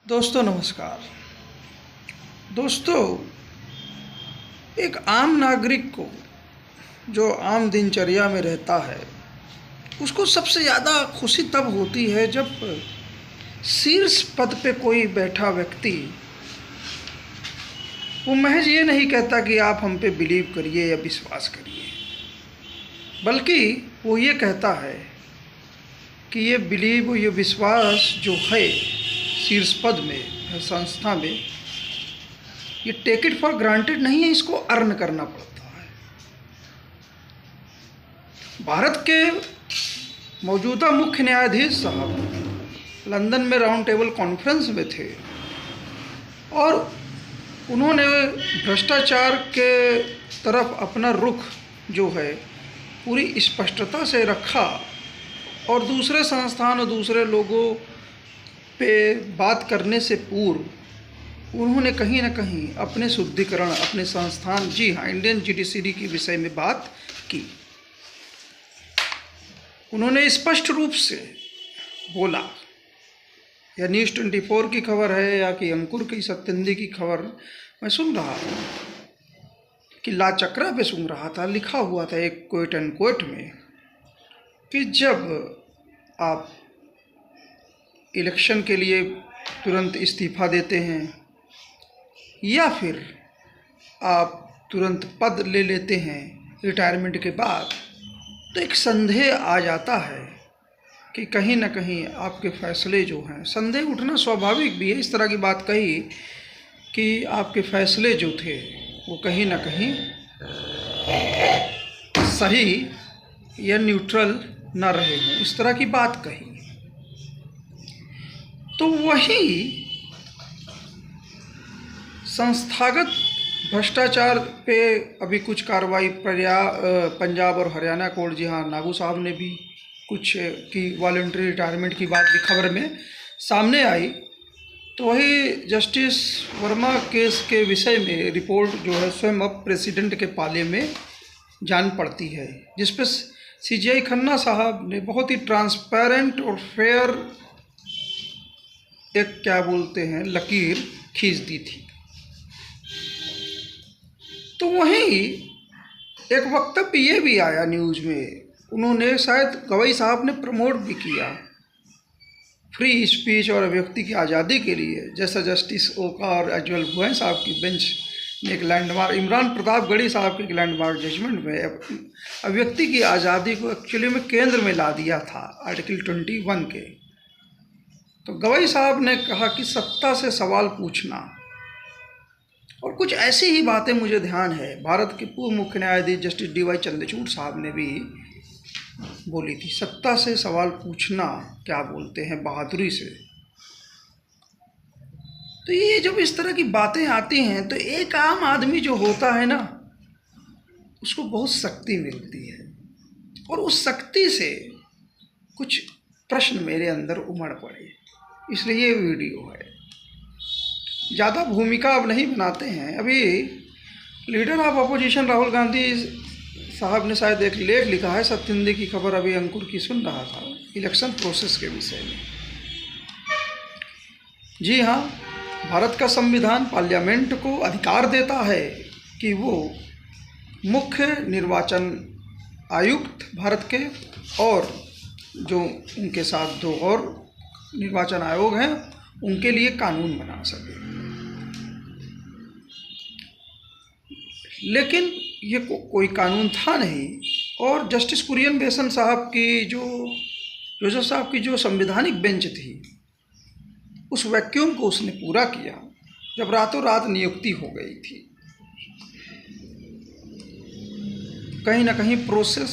दोस्तों नमस्कार। दोस्तों, एक आम नागरिक को जो आम दिनचर्या में रहता है उसको सबसे ज़्यादा खुशी तब होती है जब शीर्ष पद पे कोई बैठा व्यक्ति वो महज ये नहीं कहता कि आप हम पे बिलीव करिए या विश्वास करिए, बल्कि वो ये कहता है कि ये विश्वास जो है शीर्ष पद में है, संस्था में, ये टेक इट फॉर ग्रांटेड नहीं है, इसको अर्न करना पड़ता है। भारत के मौजूदा मुख्य न्यायाधीश साहब लंदन में राउंड टेबल कॉन्फ्रेंस में थे और उन्होंने भ्रष्टाचार के तरफ अपना रुख जो है पूरी स्पष्टता से रखा और दूसरे संस्थान और दूसरे लोगों पे बात करने से पूर्व उन्होंने कहीं ना कहीं अपने शुद्धिकरण, अपने संस्थान, जी हाँ, इंडियन जुडिशरी के विषय में बात की। उन्होंने स्पष्ट रूप से बोला, या न्यूज़ 24 की खबर है या कि अंकुर की सत्येंद्र की खबर मैं सुन रहा था कि ला चक्रा पे सुन रहा था, लिखा हुआ था एक कोट एंड कोट में कि जब आप इलेक्शन के लिए तुरंत इस्तीफ़ा देते हैं या फिर आप तुरंत पद ले लेते हैं रिटायरमेंट के बाद, तो एक संदेह आ जाता है कि कहीं ना कहीं आपके फैसले जो हैं, संदेह उठना स्वाभाविक भी है। इस तरह की बात कही कि आपके फैसले जो थे वो कहीं ना कहीं सही या न्यूट्रल ना रहे हों, इस तरह की बात कही। तो वही संस्थागत भ्रष्टाचार पे अभी कुछ कार्रवाई पंजाब और हरियाणा कोर्ट, जी हाँ, नागू साहब ने भी कुछ की वॉलंटरी रिटायरमेंट की बात भी खबर में सामने आई। तो वही जस्टिस वर्मा केस के विषय में रिपोर्ट जो है स्वयं अब प्रेसिडेंट के पाले में जान पड़ती है, जिस पर CJI खन्ना साहब ने बहुत ही ट्रांसपेरेंट और फेयर एक क्या बोलते हैं लकीर खींच दी थी। तो वहीं एक वक्तव्य ये भी आया न्यूज़ में, उन्होंने शायद गवई साहब ने प्रमोट भी किया फ्री स्पीच और अभिव्यक्ति की आज़ादी के लिए, जैसा जस्टिस ओका और अज्वल भुवन साहब की बेंच ने एक लैंडमार्क, इमरान प्रतापगढ़ी साहब के एक लैंडमार्क जजमेंट में अभिव्यक्ति की आज़ादी को एक्चुअली में केंद्र में ला दिया था आर्टिकल 21 के। तो गवई साहब ने कहा कि सत्ता से सवाल पूछना, और कुछ ऐसी ही बातें मुझे ध्यान है भारत के पूर्व मुख्य न्यायाधीश जस्टिस DY चंद्रचूड़ साहब ने भी बोली थी, सत्ता से सवाल पूछना क्या बोलते हैं बहादुरी से। तो ये जब इस तरह की बातें आती हैं तो एक आम आदमी जो होता है ना, उसको बहुत शक्ति मिलती है, और उस शक्ति से कुछ प्रश्न मेरे अंदर उमड़ पड़े, इसलिए ये वीडियो है। ज़्यादा भूमिका अब नहीं बनाते हैं। अभी leader of opposition Rahul Gandhi साहब ने शायद एक लेख लिखा है, सत्येंद्र की खबर अभी अंकुर की सुन रहा था, इलेक्शन प्रोसेस के विषय में। जी हाँ, भारत का संविधान पार्लियामेंट को अधिकार देता है कि वो मुख्य निर्वाचन आयुक्त भारत के और जो उनके साथ दो और निर्वाचन आयोग हैं उनके लिए कानून बना सके। लेकिन ये कोई कानून था नहीं, और जस्टिस कुरियन बेसन साहब की जोसेफ साहब की जो संवैधानिक बेंच थी, उस वैक्यूम को उसने पूरा किया जब रातों रात नियुक्ति हो गई थी। कहीं ना कहीं प्रोसेस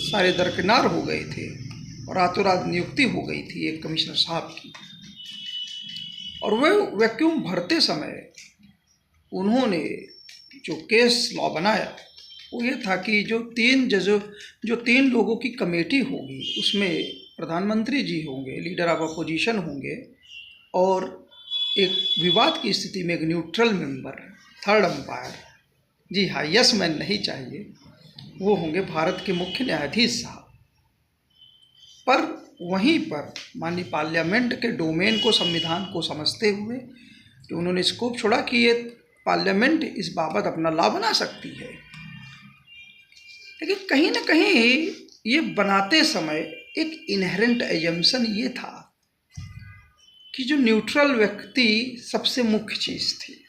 सारे दरकिनार हो गए थे और रातों रात नियुक्ति हो गई थी एक कमिश्नर साहब की। और वह वैक्यूम भरते समय उन्होंने जो केस लॉ बनाया वो ये था कि जो तीन लोगों की कमेटी होगी, उसमें प्रधानमंत्री जी होंगे, लीडर ऑफ अपोजिशन होंगे, और एक विवाद की स्थिति में एक न्यूट्रल मेंबर, थर्ड अंपायर, जी हाँ, यस मैन नहीं चाहिए, वो होंगे भारत के मुख्य न्यायाधीश साहब। पर वहीं पर माननीय पार्लियामेंट के डोमेन को, संविधान को समझते हुए कि उन्होंने स्कोप छोड़ा कि ये पार्लियामेंट इस बाबत अपना लॉ बना सकती है। लेकिन कहीं ना कहीं ये बनाते समय एक इनहेरेंट एजम्पशन ये था कि जो न्यूट्रल व्यक्ति सबसे मुख्य चीज़ थी।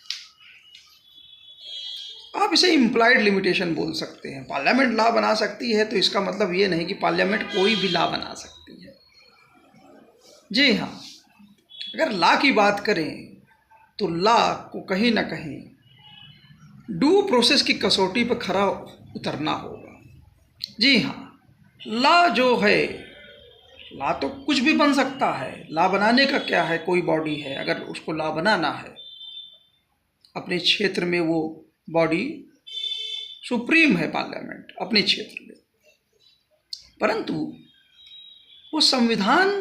आप इसे इम्प्लाइड लिमिटेशन बोल सकते हैं। पार्लियामेंट लॉ बना सकती है तो इसका मतलब ये नहीं कि पार्लियामेंट कोई भी लॉ बना सकती है। जी हाँ, अगर लॉ की बात करें तो लॉ को कहीं ना कहीं ड्यू प्रोसेस की कसौटी पर खरा उतरना होगा। जी हाँ, लॉ जो है, लॉ तो कुछ भी बन सकता है। लॉ बनाने का क्या है, कोई बॉडी है, अगर उसको लॉ बनाना है अपने क्षेत्र में, वो बॉडी सुप्रीम है पार्लियामेंट अपने क्षेत्र में, परंतु वो संविधान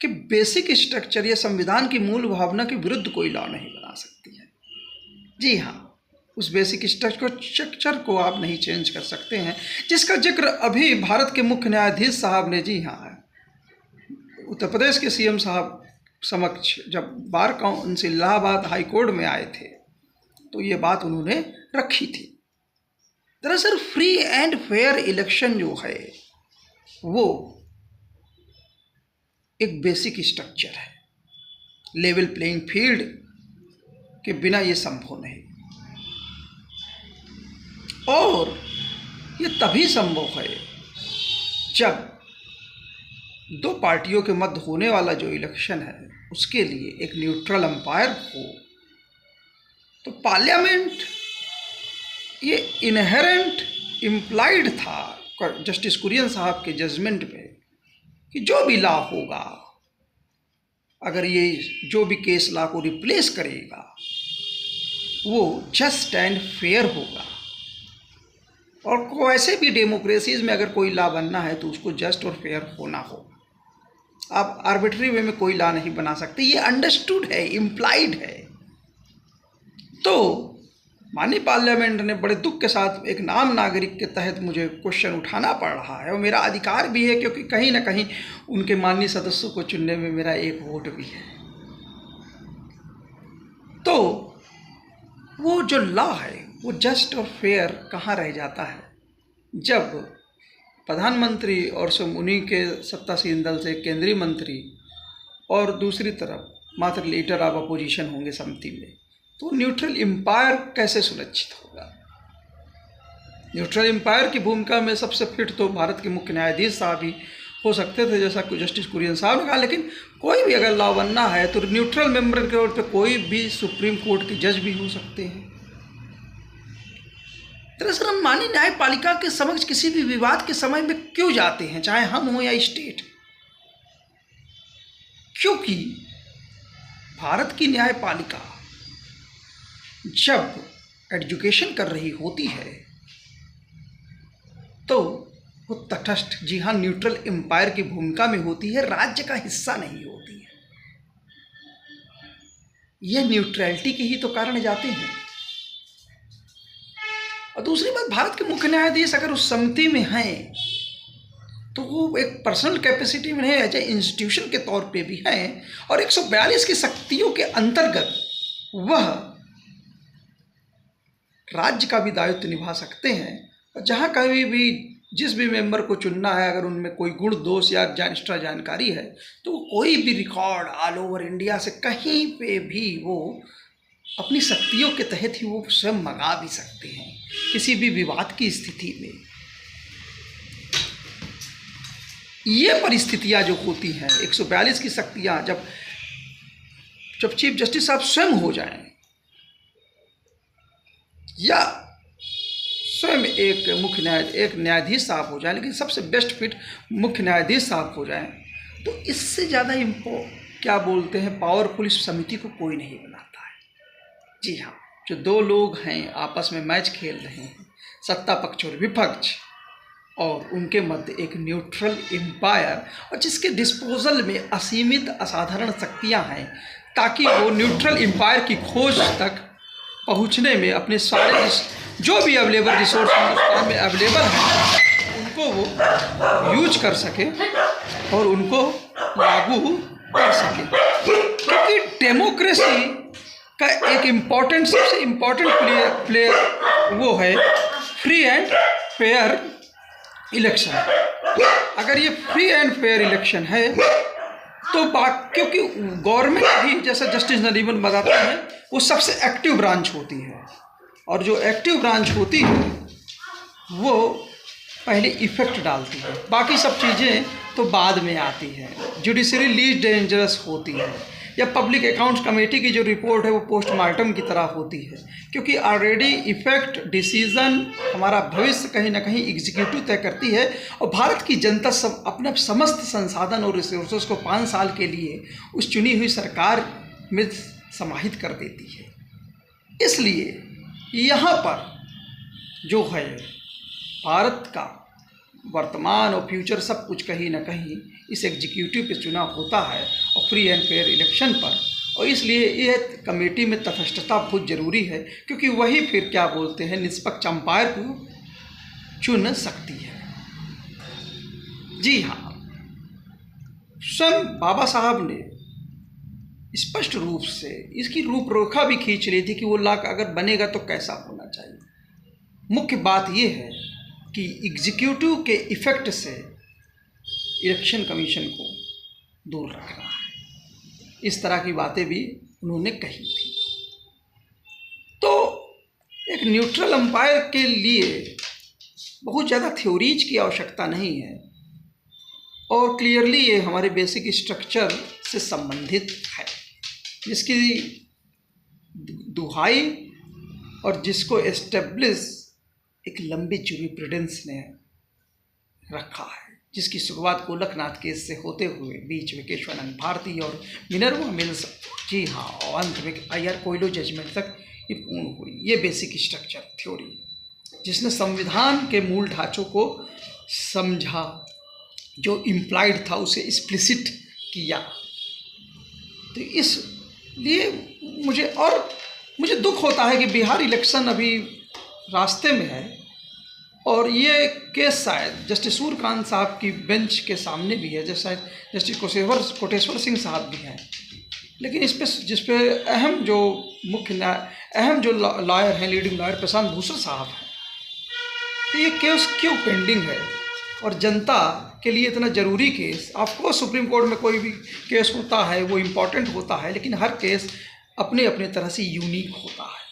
के बेसिक स्ट्रक्चर या संविधान की मूल भावना के विरुद्ध कोई लॉ नहीं बना सकती है। जी हाँ, उस बेसिक स्ट्रक्चर को आप नहीं चेंज कर सकते हैं, जिसका जिक्र अभी भारत के मुख्य न्यायाधीश साहब ने, जी हाँ, उत्तर प्रदेश के सीएम साहब समक्ष जब bar council Allahabad high court में आए थे तो ये बात उन्होंने रखी थी। दरअसल फ्री एंड फेयर इलेक्शन जो है वो एक बेसिक स्ट्रक्चर है। लेवल प्लेइंग फील्ड के बिना ये संभव नहीं, और ये तभी संभव है जब दो पार्टियों के मध्य होने वाला जो इलेक्शन है उसके लिए एक न्यूट्रल अंपायर हो। तो पार्लियामेंट ये इनहेरेंट इम्प्लाइड था जस्टिस कुरियन साहब के जजमेंट में कि जो भी लॉ होगा, अगर ये जो भी केस लॉ को रिप्लेस करेगा वो जस्ट एंड फेयर होगा। और वैसे भी डेमोक्रेसीज में अगर कोई लॉ बनना है तो उसको जस्ट और फेयर होना होगा। आप आर्बिट्री वे में कोई लॉ नहीं बना सकते, ये अंडरस्टूड है, इम्प्लाइड है। तो माननीय पार्लियामेंट ने बड़े दुख के साथ एक नाम नागरिक के तहत मुझे क्वेश्चन उठाना पड़ रहा है, और मेरा अधिकार भी है, क्योंकि कहीं ना कहीं उनके माननीय सदस्यों को चुनने में मेरा एक वोट भी है। तो वो जो लॉ है वो जस्ट और फेयर कहाँ रह जाता है जब प्रधानमंत्री और उन्हीं के सत्तासीन दल से केंद्रीय मंत्री और दूसरी तरफ मात्र लीडर ऑफ अपोजिशन होंगे समिति में। तो न्यूट्रल एम्पायर कैसे सुनिश्चित होगा? न्यूट्रल एम्पायर की भूमिका में सबसे फिट तो भारत के मुख्य न्यायाधीश साहब ही हो सकते थे, जैसा कि जस्टिस कुरियन साहब ने कहा। लेकिन कोई भी अगर लॉ बनना है तो न्यूट्रल मेंबर के तौर पे कोई भी सुप्रीम कोर्ट के जज भी हो सकते हैं। दरअसल हम माननीय न्यायपालिका के समक्ष किसी भी विवाद के समय में क्यों जाते हैं, चाहे हम हो या स्टेट? क्योंकि भारत की न्यायपालिका जब एजुकेशन कर रही होती है तो वो तटस्थ, जी हाँ, न्यूट्रल एम्पायर की भूमिका में होती है, राज्य का हिस्सा नहीं होती है। यह न्यूट्रलिटी के ही तो कारण जाते हैं। और दूसरी बात, भारत के मुख्य न्यायाधीश अगर उस समिति में हैं तो वो एक पर्सनल कैपेसिटी में है, एज ए इंस्टीट्यूशन के तौर पे भी हैं, और 142 की शक्तियों के अंतर्गत वह राज्य का भी दायित्व निभा सकते हैं। और जहाँ कभी भी जिस भी मेंबर को चुनना है, अगर उनमें कोई गुण दोष या एक्स्ट्रा जानकारी है तो वो कोई भी रिकॉर्ड ऑल ओवर इंडिया से कहीं पे भी वो अपनी शक्तियों के तहत ही वो स्वयं मंगा भी सकते हैं किसी भी विवाद की स्थिति में। ये परिस्थितियां जो होती हैं, 142 की शक्तियां जब चीफ जस्टिस साहब स्वयं हो जाएं या स्वयं एक न्यायाधीश साहब हो जाए, लेकिन सबसे बेस्ट फिट मुख्य न्यायाधीश साहब हो जाएं, तो इससे ज़्यादा क्या बोलते हैं, पावरफुल इस समिति को कोई नहीं बनाता है। जी हाँ, जो दो लोग हैं आपस में मैच खेल रहे हैं, सत्ता पक्ष और विपक्ष, और उनके मध्य एक न्यूट्रल एम्पायर और जिसके डिस्पोजल में असीमित असाधारण शक्तियां हैं, ताकि वो न्यूट्रल एम्पायर की खोज तक पहुंचने में अपने सारे जो भी अवेलेबल रिसोर्स हिंदुस्तान में अवेलेबल हैं उसको वो यूज कर सके और उनको लागू कर सके। क्योंकि डेमोक्रेसी का एक इम्पॉर्टेंट, सबसे इम्पॉर्टेंट प्लेयर वो है फ्री एंड फेयर इलेक्शन। अगर ये फ्री एंड फेयर इलेक्शन है तो क्योंकि गवर्नमेंट भी, जैसा जस्टिस नरीमन बताते हैं, वो सबसे एक्टिव ब्रांच होती है, और जो एक्टिव ब्रांच होती है वो पहले इफ़ेक्ट डालती है, बाकी सब चीज़ें तो बाद में आती हैं। जुडिशरी लीस्ट डेंजरस होती है, या पब्लिक अकाउंट्स कमेटी की जो रिपोर्ट है वो पोस्टमार्टम की तरह होती है, क्योंकि ऑलरेडी इफ़ेक्ट डिसीज़न हमारा भविष्य कहीं ना कहीं एग्जीक्यूटिव तय करती है, और भारत की जनता सब अपने समस्त संसाधन और रिसोर्सेज को 5 साल के लिए उस चुनी हुई सरकार में समाहित कर देती है। इसलिए यहाँ पर जो है भारत का वर्तमान और फ्यूचर सब कुछ कहीं ना कहीं इस एग्जीक्यूटिव पे चुनाव होता है, और फ्री एंड फेयर इलेक्शन पर, और इसलिए यह कमेटी में तटस्थता बहुत ज़रूरी है, क्योंकि वही फिर क्या बोलते हैं निष्पक्ष अंपायर को चुन सकती है। जी हाँ, स्वयं बाबा साहब ने स्पष्ट रूप से इसकी रूपरेखा भी खींच ली थी कि वो लाख अगर बनेगा तो कैसा होना चाहिए। मुख्य बात ये है कि एग्जीक्यूटिव के इफ़ेक्ट से इलेक्शन कमीशन को दूर रखना है। इस तरह की बातें भी उन्होंने कही थी। तो एक न्यूट्रल अंपायर के लिए बहुत ज़्यादा थ्योरीज की आवश्यकता नहीं है, और क्लियरली ये हमारे बेसिक स्ट्रक्चर से संबंधित है, जिसकी दुहाई और जिसको एस्टेब्लिश एक लंबी जूरिप्रूडेंस ने रखा है, जिसकी शुरुआत गोलकनाथ केस से होते हुए बीच में केशवानंद भारती और मिनर्वा मिल्स, जी हाँ, और अंत में IR कोयलो जजमेंट तक ये पूर्ण हुई। ये बेसिक स्ट्रक्चर थ्योरी जिसने संविधान के मूल ढांचों को समझा, जो इम्प्लाइड था उसे एक्सप्लिसिट किया। तो इसलिए मुझे दुख होता है कि बिहार इलेक्शन अभी रास्ते में है, और ये केस शायद जस्टिस सूर्यकांत साहब की बेंच के सामने भी है, जैसे जस्टिस कोटेश्वर सिंह साहब भी हैं, लेकिन जिस पे अहम जो लॉयर हैं, लीडिंग लॉयर प्रशांत भूषण साहब हैं। तो ये केस क्यों पेंडिंग है, और जनता के लिए इतना ज़रूरी केस? आपको सुप्रीम कोर्ट में कोई भी केस होता है वो इम्पॉर्टेंट होता है, लेकिन हर केस अपने अपने तरह से यूनिक होता है।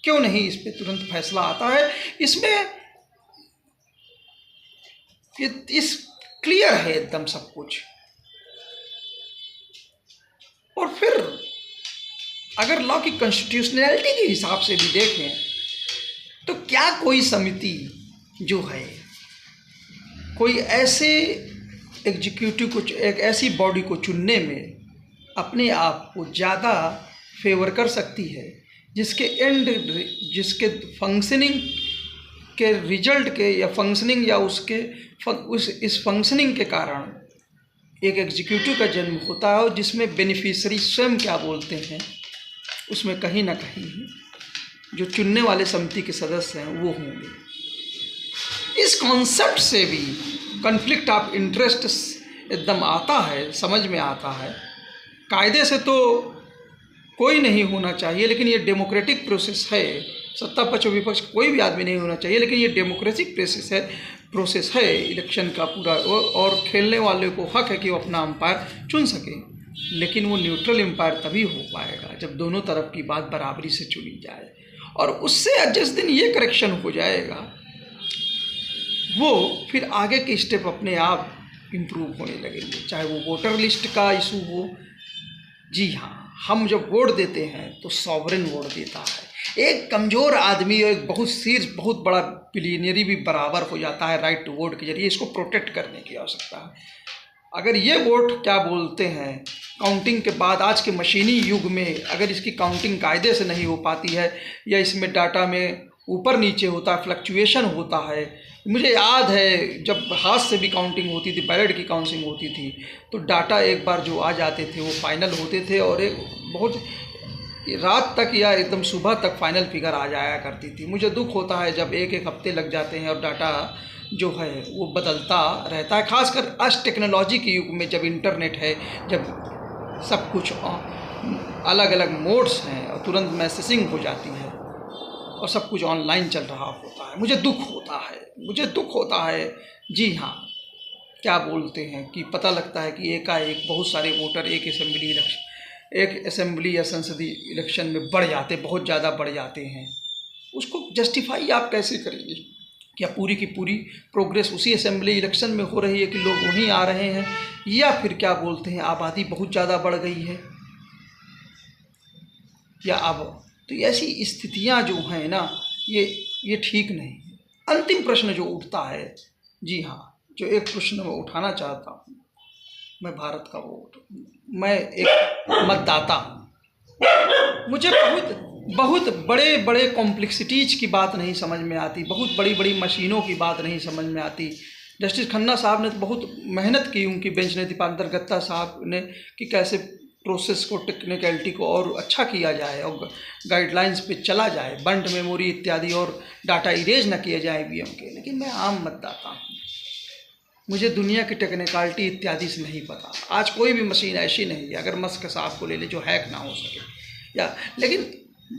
क्यों नहीं इस पर तुरंत फैसला आता है? इसमें इस क्लियर है एकदम सब कुछ। और फिर अगर लॉ की कॉन्स्टिट्यूशनैलिटी के हिसाब से भी देखें तो क्या कोई समिति जो है कोई ऐसे एग्जीक्यूटिव को, एक ऐसी बॉडी को चुनने में अपने आप को ज़्यादा फेवर कर सकती है, जिसके फंक्शनिंग के रिजल्ट के, या फंक्शनिंग या इस फंक्शनिंग के कारण एक एग्जीक्यूटिव का जन्म होता है, और जिसमें बेनिफिशियरी स्वयं क्या बोलते हैं, उसमें कहीं ना कहीं जो चुनने वाले समिति के सदस्य हैं वो होंगे। इस कॉन्सेप्ट से भी कॉन्फ्लिक्ट ऑफ इंटरेस्ट एकदम आता है, समझ में आता है। कायदे से तो कोई नहीं होना चाहिए, लेकिन ये डेमोक्रेटिक प्रोसेस है, सत्ता पक्ष और विपक्ष कोई भी आदमी नहीं होना चाहिए, लेकिन ये डेमोक्रेटिक प्रोसेस है इलेक्शन का पूरा, और खेलने वाले को हक है कि वो अपना अंपायर चुन सके। लेकिन वो न्यूट्रल अंपायर तभी हो पाएगा जब दोनों तरफ की बात बराबरी से चुनी जाए, और उससे जिस दिन ये करेक्शन हो जाएगा वो फिर आगे के स्टेप अपने आप इम्प्रूव होने लगेंगे, चाहे वो वोटर लिस्ट का इशू हो। जी हाँ, हम जब वोट देते हैं तो सॉवरेन वोट देता है, एक कमज़ोर आदमी और एक बहुत बड़ा बिलियनियरी भी बराबर हो जाता है राइट टू वोट के जरिए। इसको प्रोटेक्ट करने की आवश्यकता है। अगर ये वोट क्या बोलते हैं काउंटिंग के बाद, आज के मशीनी युग में अगर इसकी काउंटिंग कायदे से नहीं हो पाती है, या इसमें डाटा में ऊपर नीचे होता है, फ्लक्चुएशन होता है। मुझे याद है जब हाथ से भी काउंटिंग होती थी, बैलेट की काउंटिंग होती थी, तो डाटा एक बार जो आ जाते थे वो फाइनल होते थे, और एक बहुत रात तक या एकदम सुबह तक फाइनल फिगर आ जाया करती थी। मुझे दुख होता है जब एक हफ्ते लग जाते हैं और डाटा जो है वो बदलता रहता है, खासकर आज टेक्नोलॉजी के युग में, जब इंटरनेट है, जब सब कुछ अलग अलग मोड्स हैं और तुरंत मैसेजिंग हो जाती है और सब कुछ ऑनलाइन चल रहा होता है। मुझे दुख होता है। जी हाँ, क्या बोलते हैं कि पता लगता है कि एकाएक बहुत सारे वोटर एक असेंबली या संसदीय इलेक्शन में बढ़ जाते, बहुत ज़्यादा बढ़ जाते हैं। उसको जस्टिफाई आप कैसे करेंगे? क्या पूरी की पूरी प्रोग्रेस उसी असेंबली इलेक्शन में हो रही है कि लोग वहीं आ रहे हैं, या फिर क्या बोलते हैं आबादी बहुत ज़्यादा बढ़ गई है, या अब तो ऐसी स्थितियां जो हैं ना, ये ठीक नहीं है। अंतिम प्रश्न जो उठता है, जी हाँ, जो एक प्रश्न मैं उठाना चाहता हूँ, मैं भारत का वोट, मैं एक मतदाता हूँ। मुझे बहुत बड़े बड़े कॉम्प्लेक्सिटीज़ की बात नहीं समझ में आती, बहुत बड़ी बड़ी मशीनों की बात नहीं समझ में आती। जस्टिस खन्ना साहब ने तो बहुत मेहनत की, उनकी बेंच ने, दीपांकर दत्ता साहब ने, कि कैसे प्रोसेस को, टेक्निकलिटी को और अच्छा किया जाए और गाइडलाइंस पे चला जाए, बंट मेमोरी इत्यादि और डाटा इरेज ना किए जाए ईवीएम के। लेकिन मैं आम मतदाता हूँ, मुझे दुनिया की टेक्निकलिटी इत्यादि से नहीं पता। आज कोई भी मशीन ऐसी नहीं है, अगर मस्क साहब को ले ले, जो हैक ना हो सके या, लेकिन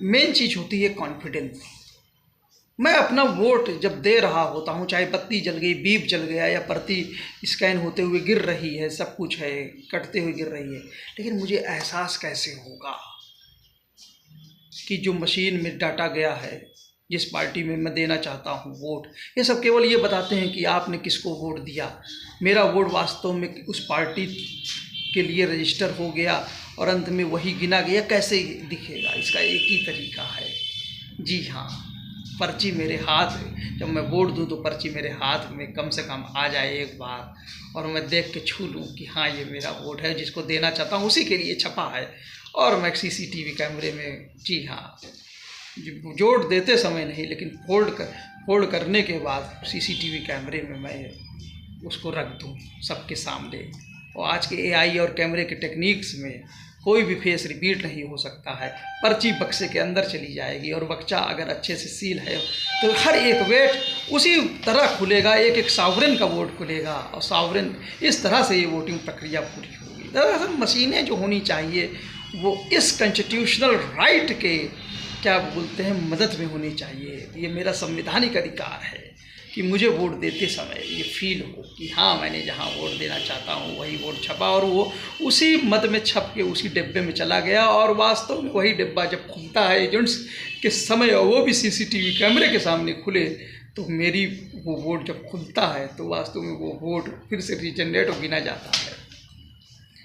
मेन चीज़ होती है कॉन्फिडेंस। मैं अपना वोट जब दे रहा होता हूँ, चाहे बत्ती जल गई, बीप जल गया, या पर्ची स्कैन होते हुए गिर रही है, सब कुछ है, कटते हुए गिर रही है, लेकिन मुझे एहसास कैसे होगा कि जो मशीन में डाटा गया है, जिस पार्टी में मैं देना चाहता हूँ वोट, ये सब केवल ये बताते हैं कि आपने किसको वोट दिया। मेरा वोट वास्तव में उस पार्टी के लिए रजिस्टर हो गया और अंत में वही गिना गया, कैसे दिखेगा? इसका एक ही तरीका है। जी हाँ, पर्ची मेरे हाथ में, जब मैं वोट दूं तो पर्ची मेरे हाथ में कम से कम आ जाए एक बार, और मैं देख के छू लूँ कि हाँ, ये मेरा वोट है, जिसको देना चाहता हूँ उसी के लिए छपा है। और मैं सीसीटीवी कैमरे में, जी हाँ, जोड़ देते समय नहीं, लेकिन फोल्ड करने के बाद सीसीटीवी कैमरे में मैं उसको रख दूँ सबके सामने। और आज के एआई और कैमरे के टेक्निक्स में कोई भी फेस रिपीट नहीं हो सकता है। पर्ची बक्से के अंदर चली जाएगी, और बक्सा अगर अच्छे से सील है तो हर एक वेट उसी तरह खुलेगा, एक एक सॉवरेन का वोट खुलेगा, और सॉवरेन, इस तरह से ये वोटिंग प्रक्रिया पूरी होगी। दरअसल मशीनें जो होनी चाहिए वो इस कॉन्स्टिट्यूशनल राइट के, क्या बोलते हैं, मदद में होनी चाहिए। ये मेरा संवैधानिक अधिकार है कि मुझे वोट देते समय ये फील हो कि हाँ, मैंने जहाँ वोट देना चाहता हूँ वही वोट छपा, और वो उसी मत में छप के उसी डिब्बे में चला गया। और वास्तव में वही डिब्बा जब खुलता है एजेंट्स के समय, और वो भी सीसीटीवी कैमरे के सामने खुले, तो मेरी वो वोट जब खुलता है तो वास्तव में वो वोट फिर से रीजनरेट हो गिना जाता है।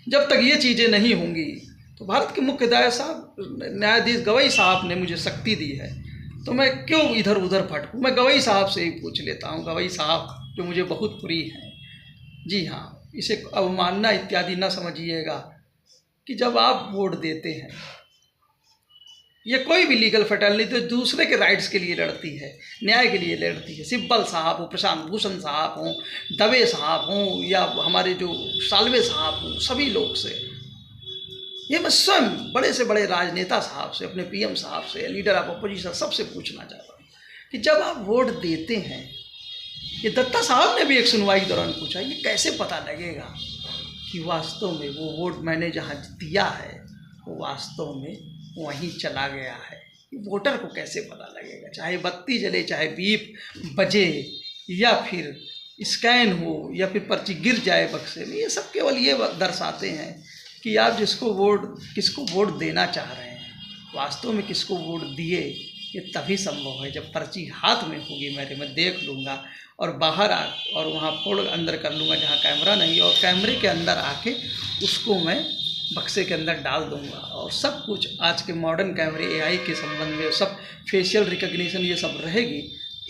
जब तक ये चीज़ें नहीं होंगी तो भारत के मुख्य न्यायाधीश गवई साहब ने मुझे शक्ति दी है, तो मैं क्यों इधर उधर भटकूँ? मैं गवई साहब से ही पूछ लेता हूँ, गवई साहब जो मुझे बहुत प्रिय हैं। जी हाँ, इसे अवमानना इत्यादि ना समझिएगा कि जब आप वोट देते हैं, ये कोई भी लीगल फैटर्निटी तो दूसरे के राइट्स के लिए लड़ती है, न्याय के लिए लड़ती है। सिब्बल साहब हो, प्रशांत भूषण साहब हों, दवे साहब हों, या हमारे जो सालवे साहब हों, सभी लोग से, ये मैं स्वयं बड़े से बड़े राजनेता साहब से, अपने पीएम साहब से, लीडर ऑफ अपोजिशन, सबसे पूछना चाहता हूँ कि जब आप वोट देते हैं, ये दत्ता साहब ने भी एक सुनवाई दौरान पूछा, ये कैसे पता लगेगा कि वास्तव में वो वोट मैंने जहाँ दिया है वो वास्तव में वहीं चला गया है? वोटर को कैसे पता लगेगा? चाहे बत्ती जले, चाहे बीप बजे, या फिर स्कैन हो, या फिर पर्ची गिर जाए बक्से में, ये सब केवल ये दर्शाते हैं कि आप किसको वोट देना चाह रहे हैं। वास्तव में किसको वोट दिए, ये तभी संभव है जब पर्ची हाथ में होगी मेरे, मैं देख लूँगा और बाहर और वहाँ फोल्ड अंदर कर लूँगा जहाँ कैमरा नहीं, और कैमरे के अंदर आके उसको मैं बक्से के अंदर डाल दूँगा। और सब कुछ आज के मॉडर्न कैमरे, एआई के संबंध में सब फेशियल रिकग्निशन, ये सब रहेगी।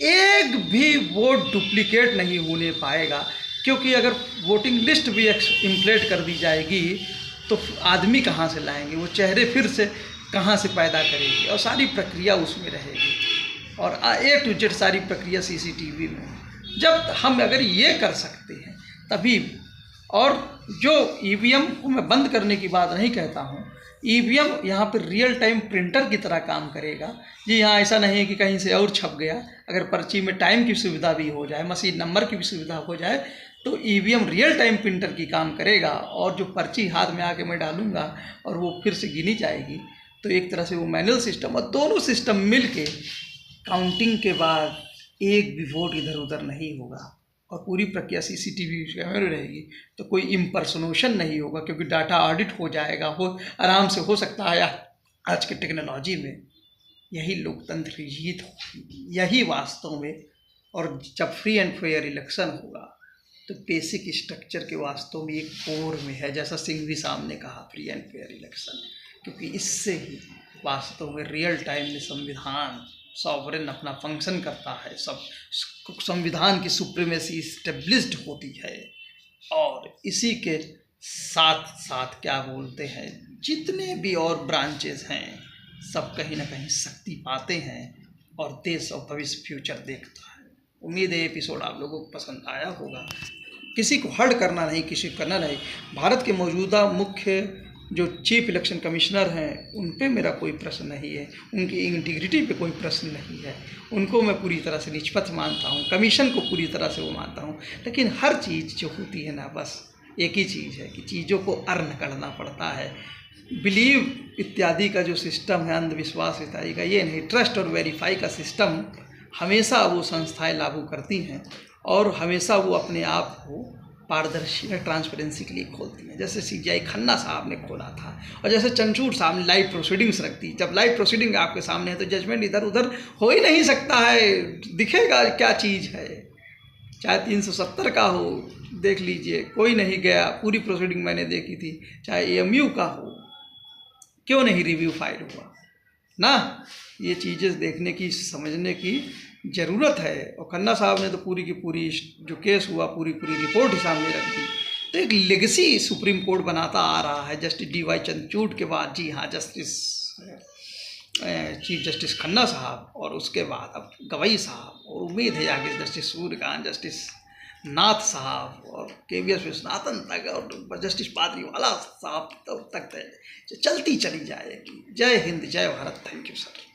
एक भी वोट डुप्लीकेट नहीं होने पाएगा, क्योंकि अगर वोटिंग लिस्ट भी इम्प्लेट कर दी जाएगी तो आदमी कहाँ से लाएंगे, वो चेहरे फिर से कहाँ से पैदा करेगी, और सारी प्रक्रिया उसमें रहेगी, और A to Z सारी प्रक्रिया सीसीटीवी में। जब हम अगर ये कर सकते हैं तभी, और जो ईवीएम को मैं बंद करने की बात नहीं कहता हूँ, ईवीएम यहाँ पर रियल टाइम प्रिंटर की तरह काम करेगा। जी हाँ, ऐसा नहीं है कि कहीं से और छप गया। अगर पर्ची में टाइम की सुविधा भी हो जाए, मशीन नंबर की भी सुविधा हो जाए, तो ईवीएम रियल टाइम प्रिंटर की काम करेगा। और जो पर्ची हाथ में आके मैं डालूंगा और वो फिर से गिनी जाएगी, तो एक तरह से वो मैनुअल सिस्टम और दोनों सिस्टम मिल के काउंटिंग के बाद एक भी वोट इधर उधर नहीं होगा और पूरी प्रक्रिया सीसीटीवी कैमरे रहेगी, तो कोई इम्पर्सोनेशन नहीं होगा, क्योंकि डाटा ऑडिट हो जाएगा, हो आराम से हो सकता है। आज की टेक्नोलॉजी में यही लोकतंत्र की जीत होगी, यही वास्तव में। और जब फ्री एंड फेयर इलेक्शन होगा तो बेसिक स्ट्रक्चर के वास्तव में एक कोर में है, जैसा सिंघवी साहब ने कहा, फ्री एंड फेयर इलेक्शन, क्योंकि इससे ही वास्तव में रियल टाइम में संविधान सॉवरेन अपना फंक्शन करता है, सब संविधान की सुप्रीमेसी इस्टेब्लिश्ड होती है। और इसी के साथ साथ क्या बोलते हैं, जितने भी और ब्रांचेस हैं सब कहीं ना कहीं शक्ति पाते हैं और देश और भविष्य फ्यूचर देखता है। उम्मीद है एपिसोड आप लोगों को पसंद आया होगा। किसी को हर्ट करना नहीं, किसी को करना नहीं। भारत के मौजूदा मुख्य जो चीफ इलेक्शन कमिश्नर हैं उन पे मेरा कोई प्रश्न नहीं है, उनकी इंटीग्रिटी पे कोई प्रश्न नहीं है, उनको मैं पूरी तरह से निष्पक्ष मानता हूँ, कमीशन को पूरी तरह से वो मानता हूँ। लेकिन हर चीज़ जो होती है ना, बस एक ही चीज़ है कि चीज़ों को अर्न करना पड़ता है। बिलीव इत्यादि का जो सिस्टम है, अंधविश्वास इत्यादि का, ये नहीं। ट्रस्ट और वेरीफाई का सिस्टम हमेशा वो संस्थाएं लागू करती हैं और हमेशा वो अपने आप को पारदर्शी ट्रांसपेरेंसी के लिए खोलती हैं। जैसे सीजीआई खन्ना साहब ने खोला था, और जैसे चंचूड़ साहब ने लाइव प्रोसीडिंग्स रख दी। जब लाइव प्रोसीडिंग आपके सामने है तो जजमेंट इधर उधर हो ही नहीं सकता है, दिखेगा क्या चीज़ है। चाहे 370 का हो, देख लीजिए, कोई नहीं गया, पूरी प्रोसीडिंग मैंने देखी थी। चाहे एएमयू का हो, क्यों नहीं रिव्यू फाइल हुआ ना। ये चीज़ें देखने की, समझने की ज़रूरत है। और खन्ना साहब ने तो पूरी की पूरी जो केस हुआ, पूरी रिपोर्ट ही सामने रख दी। तो एक लेगेसी सुप्रीम कोर्ट बनाता आ रहा है जस्टिस डीवाई चंद्रचूड़ के बाद। जी हाँ, चीफ जस्टिस खन्ना साहब, और उसके बाद अब गवई साहब, और उम्मीद है आगे जस्टिस सूर्यकांत, जस्टिस नाथ साहब और केवीएस विश्वनाथन तक, और जस्टिस पादरीवाला साहब तक चलती चली जाएगी। जय हिंद, जय भारत। Thank you sir.